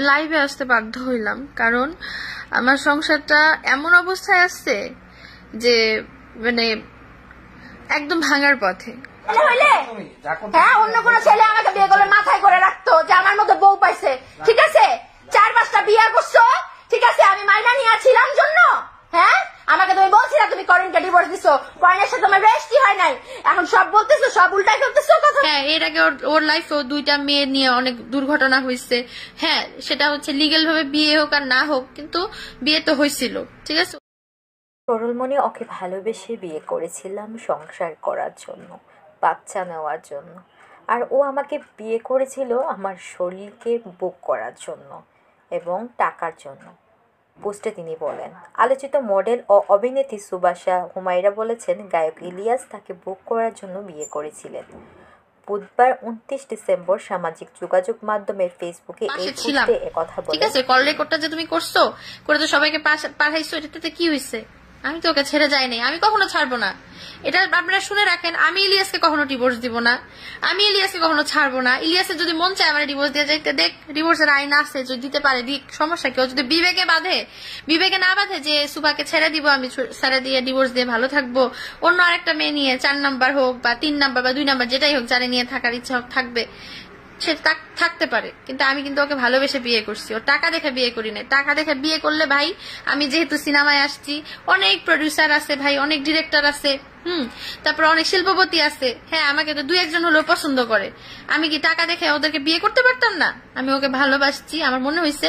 লাইভে আসতে বাধ্য হইলাম কারণ আমার সংসারটা এমন অবস্থায় আসছে যে মানে একদম ভাঙার পথে। হ্যাঁ, অন্য কোন ছেলে আমাকে বিয়ে করলে মাথায় করে রাখতো যে আমার মতো বউ পাইছে, ঠিক আছে? 4-5টা বিয়ে করছো, ঠিক আছে? আমি মাইনা নিয়ে ছিলাম জন্য, হ্যাঁ? আমাকে তুমি বলছিলা তুমি করিনকে ডিভোর্স দিছো, করিনের সাথে তোমার রেস্টই হয় নাই, এখন সব বলতেছো, সব উল্টাই ফেলতেছো কথা। হ্যাঁ, এর আগে ওর লাইফে 2টা মেয়ে নিয়ে অনেক দুর্ঘটনা হয়েছে। হ্যাঁ, সেটা হচ্ছে লিগেল ভাবে বিয়ে হোক আর না হোক, কিন্তু বিয়ে তো হয়েছিল, ঠিক আছে? সরলমণি ওকে ভালোবেসে বিয়ে করেছিলাম সংসার করার জন্য, বাচ্চা নেওয়ার জন্য, আর ও আমাকে বিয়ে করেছিল আমার শরীরকে বুক করার জন্য এবং টাকার জন্য। পোস্টে তিনি বলেন, আলোচিত মডেল ও অভিনেত্রী সুবাসা হুমায়রা বলেছেন গায়ক ইলিয়াস তাকে বুক করার জন্য বিয়ে করেছিলেন। বুধবার 29 ডিসেম্বর সামাজিক যোগাযোগ মাধ্যমে ফেসবুকে এই পোস্টে একথা বলেন। ঠিক আছে, কল রেকর্ডটা যে তুমি করছো, করে তো সবাইকে পাঠাইছো, এটাতে কি হয়েছে? আমি তো ওকে ছেড়ে যাই নাই, আমি কখনো ছাড়বো না। এটা আপনারা শুনে রাখেন, আমি ইলিয়াসকে কখনো ডিভোর্স দিব না, আমি ইলিয়াসকে কখনো ছাড়বো না। ইলিয়াসের যদি মন চায় আমার ডিভোর্স দিয়ে যাইতে দেখ, ডিভোর্সের আইন আছে, যদি দিতে পারে দিক, সমস্যা কেউ যদি বিবেকে না বাঁধে যে সুপাকে ছেড়ে দিব, আমি ছেড়ে দিয়ে ডিভোর্স দিয়ে ভালো থাকবো, অন্য আরেকটা মেয়ে নিয়ে 4 নাম্বার হোক বা 3 নাম্বার বা 2 নাম্বার যেটাই হোক, যারা নিয়ে থাকার ইচ্ছা থাকবে সে থাকতে পারে। কিন্তু আমি কিন্তু ওকে ভালোবেসে বিয়ে করছি, ও টাকা দেখে বিয়ে করি না। টাকা দেখে বিয়ে করলে ভাই, আমি যেহেতু সিনেমায় আসছি, অনেক প্রডিউসার আছে ভাই, অনেক ডিরেক্টর আছে, তারপর অনেক শিল্পপতি আছে। হ্যাঁ, আমাকে তো 2-1 জন হলেও পছন্দ করে। আমি কি টাকা দেখে ওদেরকে বিয়ে করতে পারতাম না? আমি ওকে ভালোবাসছি, আমার মনে হয়েছে